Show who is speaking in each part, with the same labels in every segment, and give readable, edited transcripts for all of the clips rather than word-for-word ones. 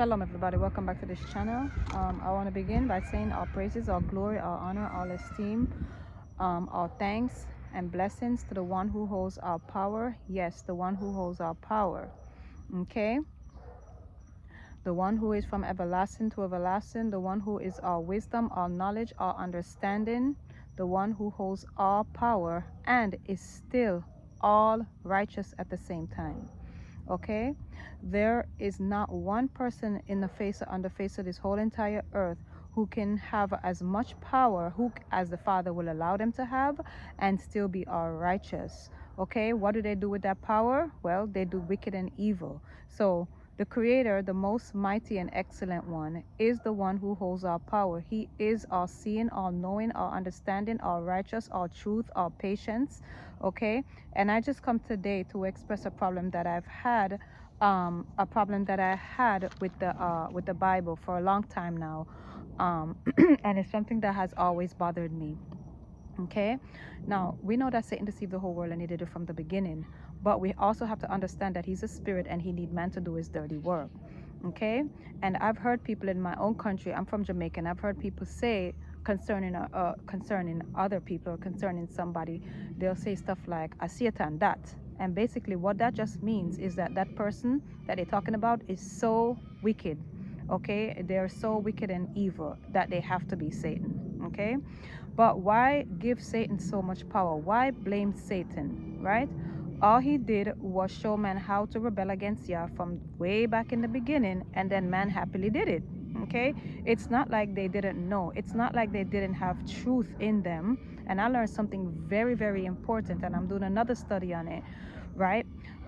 Speaker 1: Shalom everybody, welcome back to this channel. I want to begin by saying all praises, all glory, all honor, all esteem, all thanks and blessings to the one who holds our power. Yes, the one who holds our power. Okay, the one who is from everlasting to everlasting, the one who is all wisdom, all knowledge, all understanding, the one who holds all power and is still all righteous at the same time. Okay, there is not one person on the face of this whole entire earth who can have as much power as the Father will allow them to have and still be all righteous. Okay, what do they do with that power? Well, they do wicked and evil. So the Creator, the most mighty and excellent one, is the one who holds our power. He is all seeing, all knowing, all understanding, all righteous, all truth, all patience. Okay, and I just come today to express a problem that I've had, with the Bible for a long time now, and it's something that has always bothered me. Okay, now we know that Satan deceived the whole world and he did it from the beginning, but we also have to understand that he's a spirit and he needs man to do his dirty work. Okay, and I've heard people in my own country, I'm from Jamaica, and I've heard people say concerning other people, concerning somebody, they'll say stuff like a Satan that, and basically what that just means is that that person that they're talking about is so wicked. Okay, they're so wicked and evil that they have to be Satan. Okay, but why give Satan so much power? Why blame Satan, right? All he did was show man how to rebel against Yah from way back in the beginning, and then man happily did it. Okay, it's not like they didn't know, it's not like they didn't have truth in them. And I learned something very, very important, and I'm doing another study on it, right?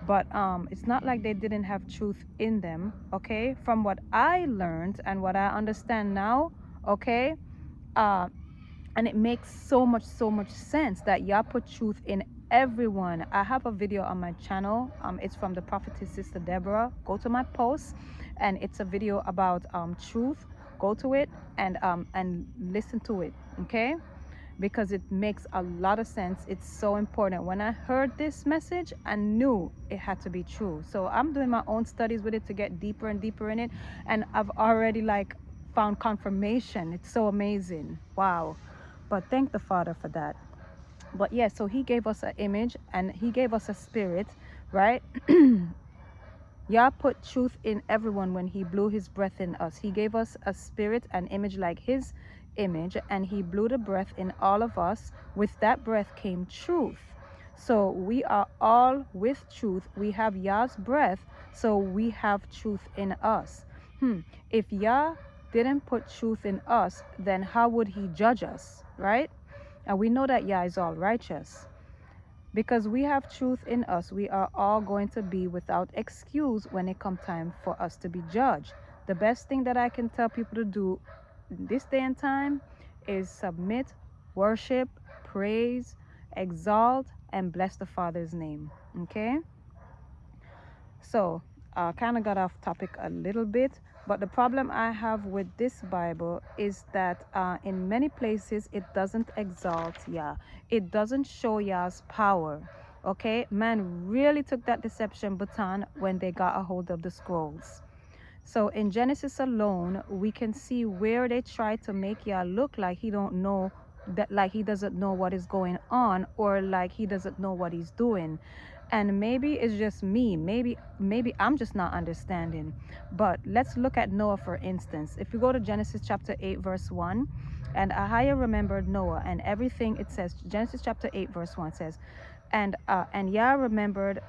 Speaker 1: But it's not like they didn't have truth in them. Okay, from what I learned and what I understand now, okay, and it makes so much sense that Yah put truth in everyone. I have a video on my channel, it's from the prophetess sister Deborah. Go to my post, and it's a video about truth. Go to it and listen to it, okay, because it makes a lot of sense. It's so important. When I heard this message, I knew it had to be true. So I'm doing my own studies with it to get deeper and deeper in it, and I've already like found confirmation. It's so amazing. Wow. But thank the Father for that. But yeah, so he gave us an image and he gave us a spirit, right? Yah put truth in everyone when he blew his breath in us. He gave us a spirit, an image like his image, and he blew the breath in all of us. With that breath came truth. So we are all with truth. We have Yah's breath, so we have truth in us. If Yah didn't put truth in us, then how would he judge us, right? And we know that Yah is all righteous. Because we have truth in us, we are all going to be without excuse when it comes time for us to be judged. The best thing that I can tell people to do in this day and time is submit, worship, praise, exalt, and bless the Father's name. Okay? So, I kind of got off topic a little bit, but the problem I have with this Bible is that in many places it doesn't exalt Yah. It doesn't show Yah's power. Okay, man really took that deception baton when they got a hold of the scrolls. So in Genesis alone, we can see where they try to make Yah look like he don't know, that like he doesn't know what is going on, or like he doesn't know what he's doing. And maybe it's just me, maybe I'm just not understanding. But let's look at Noah, for instance. If you go to Genesis chapter 8 verse 1, and Ahiah remembered Noah and everything, it says, Genesis chapter 8 verse 1 says, and Yah remembered,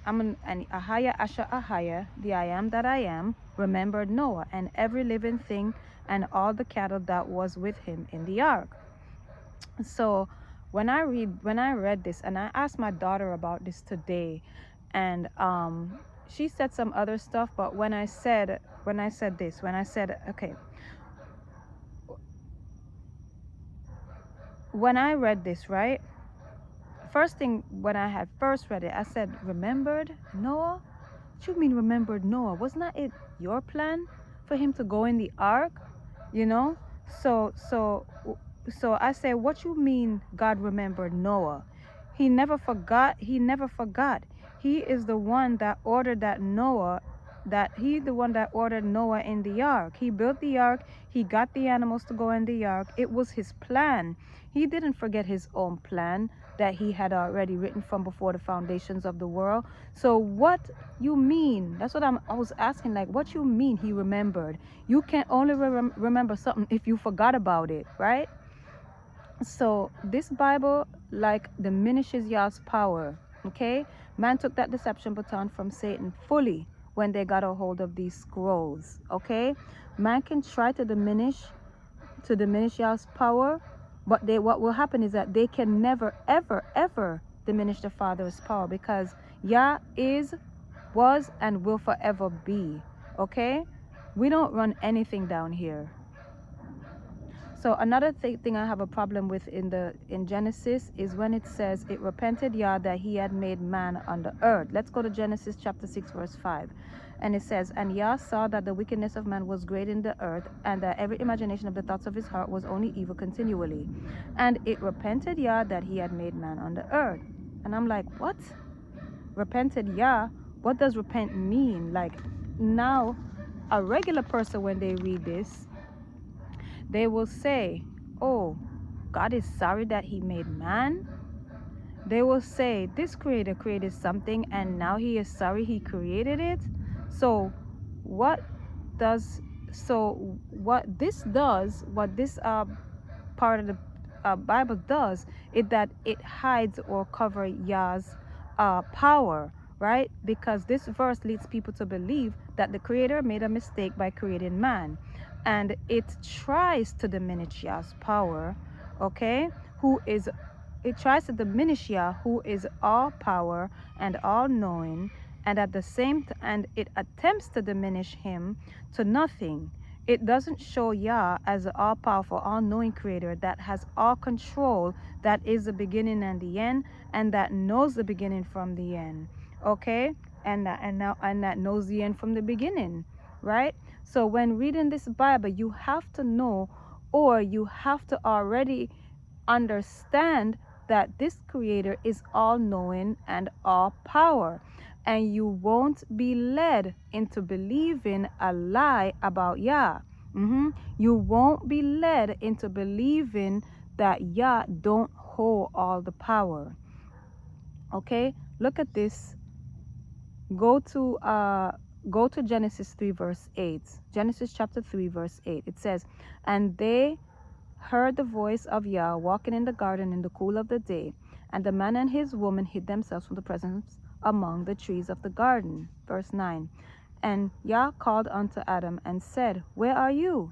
Speaker 1: and Ahiah Asher Ahiah, the I am that I am, remembered Noah and every living thing and all the cattle that was with him in the ark. So when I read this, and I asked my daughter about this today, and she said some other stuff, but when I said okay, when I read this, right, first thing, when I had first read it, I said, remembered Noah? What you mean remembered Noah? Wasn't that it your plan for him to go in the ark? You know? So I say, what you mean God remembered Noah? He never forgot. He never forgot. He is the one that ordered that Noah the one that ordered Noah in the ark. He built the ark. He got the animals to go in the ark. It was his plan. He didn't forget his own plan that he had already written from before the foundations of the world. So what you mean? That's what I was asking. Like, what you mean he remembered? You can only remember something if you forgot about it, right? So this Bible like diminishes Yah's power. Okay, man took that deception baton from Satan fully when they got a hold of these scrolls. Okay, man can try to diminish Yah's power, but what will happen is that they can never ever diminish the Father's power, because Yah is, was, and will forever be. Okay, we don't run anything down here. So another thing I have a problem with in Genesis is when it says it repented Yah that he had made man on the earth. Let's go to Genesis chapter 6 verse 5. And it says, and Yah saw that the wickedness of man was great in the earth, and that every imagination of the thoughts of his heart was only evil continually. And it repented Yah that he had made man on the earth. And I'm like, what? Repented Yah? What does repent mean? Like, now a regular person, when they read this, they will say, oh, God is sorry that he made man. They will say, this creator created something and now he is sorry he created it. So what this part of the Bible does is that it hides or covers Yah's power, right? Because this verse leads people to believe that the creator made a mistake by creating man, and it tries to diminish Yah's power, okay? It tries to diminish Yah, who is all power and all knowing, and at the same time, and it attempts to diminish him to nothing. It doesn't show Yah as an all-powerful, all-knowing creator that has all control, that is the beginning and the end, and that knows the beginning from the end. Okay? And that knows the end from the beginning, right? So when reading this Bible, you have to know, or you have to already understand that this creator is all-knowing and all-power, and you won't be led into believing a lie about Yah. You won't be led into believing that Yah don't hold all the power. Okay, look at this. Go to Genesis 3 verse 8. Genesis chapter 3 verse 8. It says, and they heard the voice of Yah walking in the garden in the cool of the day, and the man and his woman hid themselves from the presence among the trees of the garden. Verse 9. And Yah called unto Adam and said, where are you?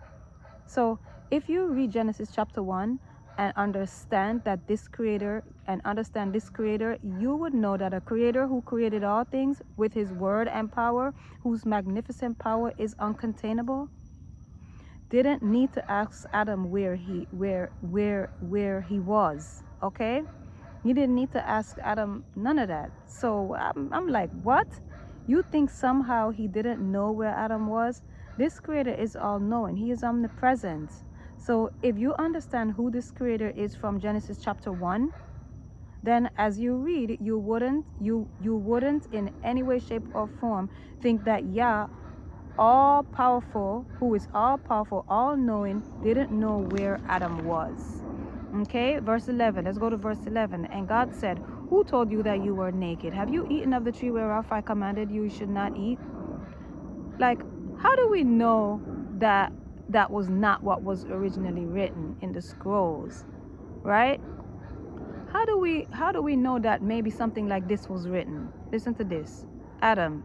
Speaker 1: So if you read Genesis chapter 1 and understand this creator, you would know that a creator who created all things with his word and power, whose magnificent power is uncontainable, didn't need to ask Adam where he was. Okay, he didn't need to ask Adam none of that. So I'm like, what? You think somehow he didn't know where Adam was? This creator is all-knowing. He is omnipresent. So if you understand who this creator is from Genesis chapter 1, then as you read, you wouldn't in any way, shape, or form think that Yah, all-powerful, who is all-powerful, all-knowing, didn't know where Adam was. Okay, verse 11. Let's go to verse 11. And God said, who told you that you were naked? Have you eaten of the tree whereof I commanded you should not eat? Like, how do we know that that was not what was originally written in the scrolls, right? How do we know that maybe something like this was written? Listen to this. Adam,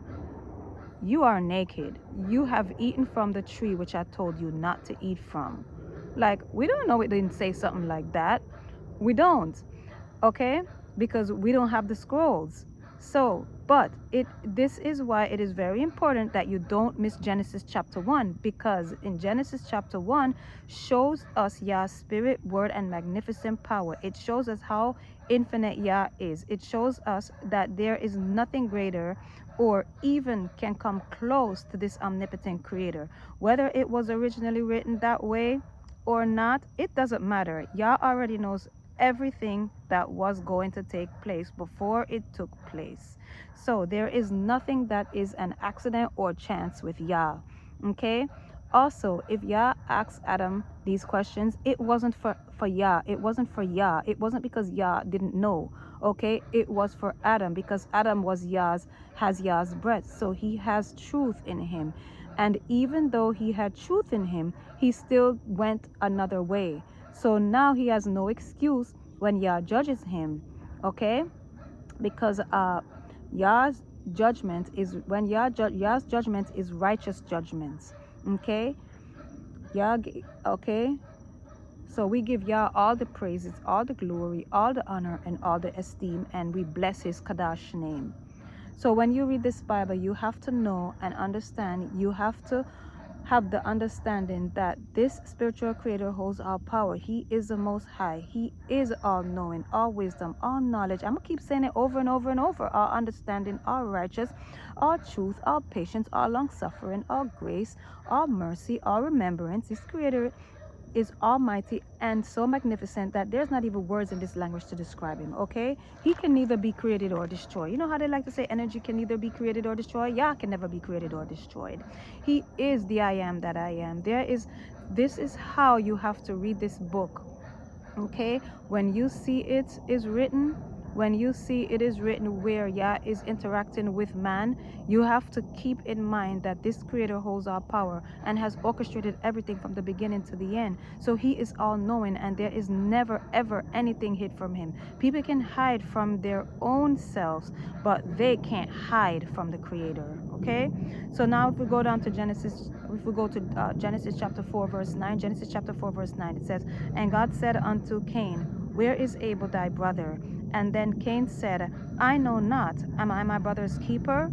Speaker 1: you are naked. You have eaten from the tree which I told you not to eat from. Like, we don't know it didn't say something like that. We don't. Okay? Because we don't have the scrolls. So, but this is why it is very important that you don't miss Genesis chapter 1, because in Genesis chapter 1 shows us Yah's spirit, word, and magnificent power. It shows us how infinite Yah is. It shows us that there is nothing greater or even can come close to this omnipotent creator. Whether it was originally written that way or not, it doesn't matter. Yah already knows everything that was going to take place before it took place. So there is nothing that is an accident or chance with Yah. Okay? Also, if Yah asked Adam these questions, it wasn't for Yah. It wasn't for Yah. It wasn't because Yah didn't know. Okay? It was for Adam, because Adam has Yah's breath. So he has truth in him. And even though he had truth in him, he still went another way. So now he has no excuse when Yah judges him. Okay? Because Yah's judgment is when Yah's judgment is righteous judgments. Okay? Okay? So we give Yah all the praises, all the glory, all the honor, and all the esteem, and we bless his Kadash name. So when you read this Bible, you have to know and understand, you have to have the understanding that this spiritual creator holds all power. He is the most high. He is all knowing, all wisdom, all knowledge. I'm gonna keep saying it over and over and over. All understanding, all righteous, all truth, all patience, all long suffering, all grace, all mercy, all remembrance. This creator is almighty and so magnificent that there's not even words in this language to describe him. Okay, he can neither be created or destroyed. You know how they like to say energy can neither be created or destroyed? Yah can never be created or destroyed. He is the I am that I am. This is how you have to read this book. Okay, when you see it is written, when you see it is written where Yah is interacting with man, you have to keep in mind that this creator holds all power and has orchestrated everything from the beginning to the end. So he is all knowing, and there is never ever anything hid from him. People can hide from their own selves, but they can't hide from the creator. Okay, so now if we go down to Genesis, if we go to Genesis chapter 4 verse 9, Genesis chapter 4 verse 9, it says, and God said unto Cain, where is Abel thy brother? And then Cain said, I know not. Am I my brother's keeper?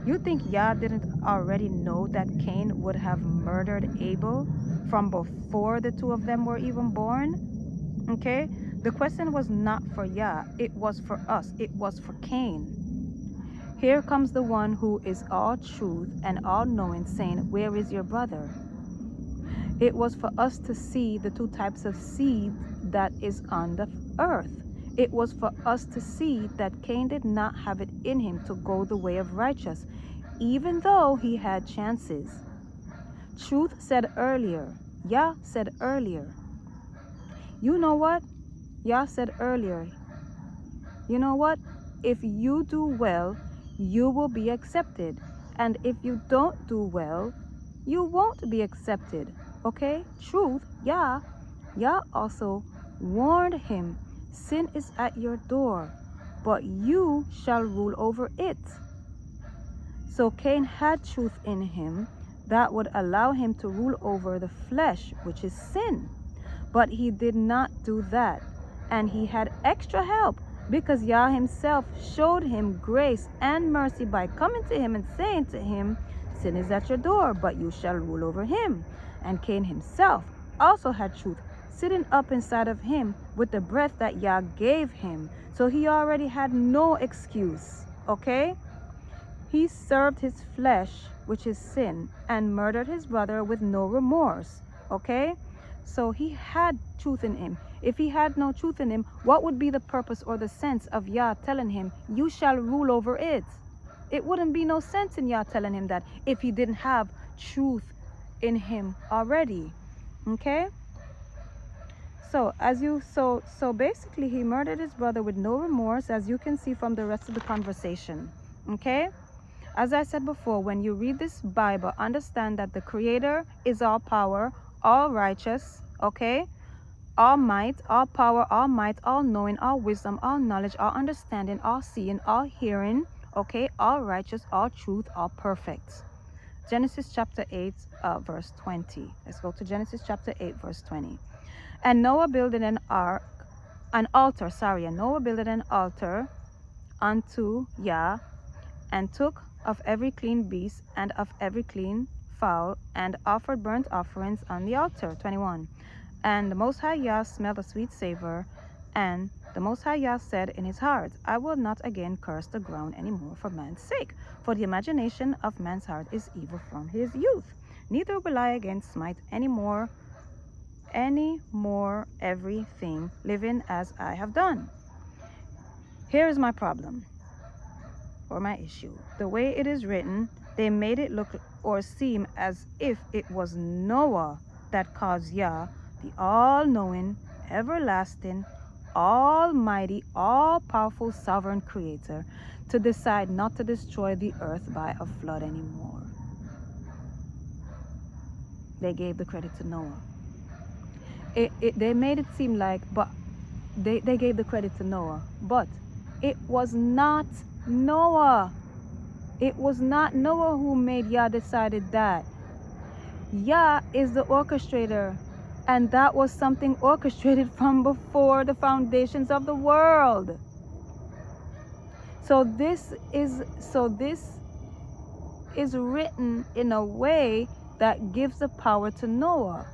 Speaker 1: You think Yah didn't already know that Cain would have murdered Abel from before the two of them were even born? Okay? The question was not for Yah. It was for us. It was for Cain. Here comes the one who is all truth and all knowing, saying, where is your brother? It was for us to see the two types of seed that is on the earth. It was for us to see that Cain did not have it in him to go the way of righteous, even though he had chances. Truth said earlier, Yah said earlier, you know what? Yah said earlier, you know what? If you do well, you will be accepted. And if you don't do well, you won't be accepted. Okay? Truth, Yah also warned him, sin is at your door, but you shall rule over it. So Cain had truth in him that would allow him to rule over the flesh, which is sin. But he did not do that. And he had extra help, because Yah himself showed him grace and mercy by coming to him and saying to him, sin is at your door, but you shall rule over him. And Cain himself also had truth sitting up inside of him with the breath that Yah gave him. So he already had no excuse. Okay? He served his flesh, which is sin, and murdered his brother with no remorse. Okay? So he had truth in him. If he had no truth in him, what would be the purpose or the sense of Yah telling him, you shall rule over it? It wouldn't be no sense in Yah telling him that if he didn't have truth in him already. Okay? So basically he murdered his brother with no remorse, as you can see from the rest of the conversation. Okay? As I said before, when you read this Bible, understand that the Creator is all power, all righteous, okay? All might, all power, all might, all knowing, all wisdom, all knowledge, all understanding, all seeing, all hearing, okay? All righteous, all truth, all perfect. Genesis chapter 8, verse 20. Let's go to Genesis chapter 8, verse 20. And Noah builded and Noah builded an altar unto Yah, and took of every clean beast and of every clean fowl, and offered burnt offerings on the altar. 21. And the Most High Yah smelled a sweet savor, and the Most High Yah said in his heart, I will not again curse the ground any more for man's sake, for the imagination of man's heart is evil from his youth. Neither will I again smite any more any more everything living as I have done. Here is my problem, or my issue. The way it is written, they made it look or seem as if it was Noah that caused Yah, the all-knowing, everlasting, almighty, all-powerful, sovereign creator, to decide not to destroy the earth by a flood anymore. They gave the credit to Noah. They made it seem like, but they gave the credit to Noah, but it was not Noah. It was not Noah who made Yah decided that. Yah is the orchestrator, and that was something orchestrated from before the foundations of the world. So this is written in a way that gives the power to Noah.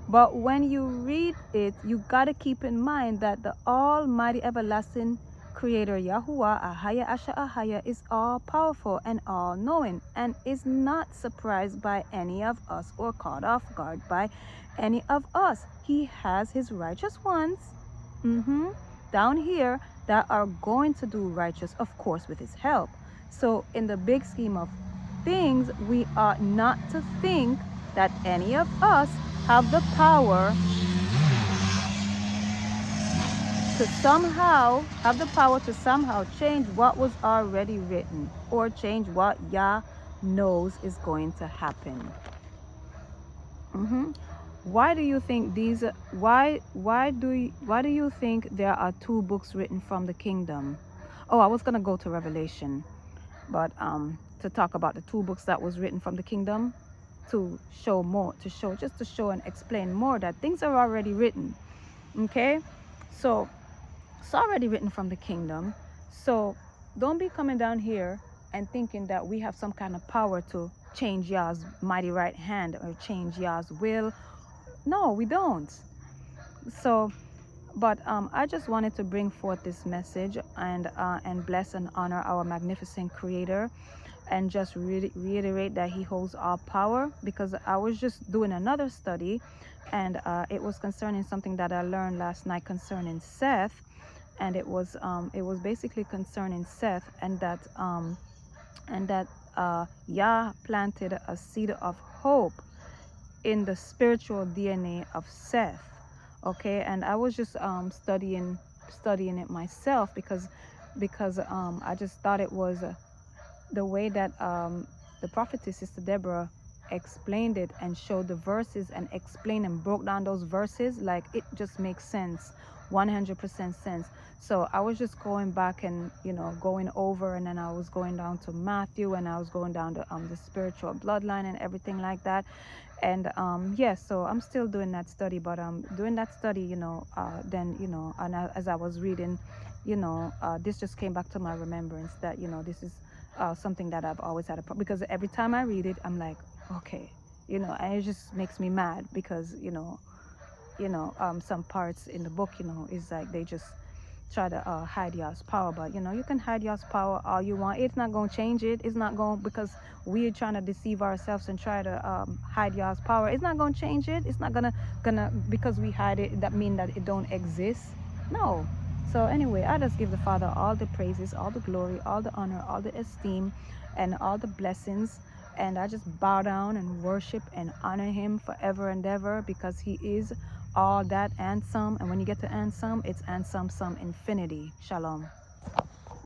Speaker 1: But when you read it, you got to keep in mind that the almighty everlasting creator Yahuwah, Ahaya Asha Ahaya, is all powerful and all knowing, and is not surprised by any of us or caught off guard by any of us. He has his righteous ones down here that are going to do righteous, of course, with his help. So in the big scheme of things, we ought not to think that any of us have the power to somehow change what was already written, or change what Yah knows is going to happen. Why do you think why do you think there are two books written from the kingdom? Oh, I was gonna go to Revelation, but to talk about the two books that was written from the kingdom, to show and explain more that things are already written. Okay, so it's already written from the kingdom. So don't be coming down here and thinking that we have some kind of power to change Yah's mighty right hand or change Yah's will. No, we don't. So, but I just wanted to bring forth this message and bless and honor our magnificent creator, and just reiterate that he holds all power, because I was just doing another study, and it was concerning something that I learned last night concerning Seth, and it was basically concerning Seth, and that Yah planted a seed of hope in the spiritual DNA of Seth. Okay, and I was just studying it myself, because I just thought it was the way that the prophetess Sister Deborah explained it and showed the verses and explained and broke down those verses, like it just makes sense, 100% sense. So I was just going back and going over, and then I was going down to Matthew, and I was going down to the spiritual bloodline and everything like that. And yes, so I'm still doing that study, but doing that study, then and as I was reading, this just came back to my remembrance that this is something that I've always had a problem, because every time I read it, I'm like, okay, and it just makes me mad, because some parts in the book, is like they just try to hide Yah's power. But you can hide Yah's power all you want. It's not going to change it. It's not going, because we're trying to deceive ourselves and try to hide Yah's power. It's not going to change it. It's not gonna because we hide it, that mean that it don't exist. No. So anyway, I just give the Father all the praises, all the glory, all the honor, all the esteem, and all the blessings. And I just bow down and worship and honor him forever and ever, because he is all that and some. And when you get to and some, it's and some infinity. Shalom.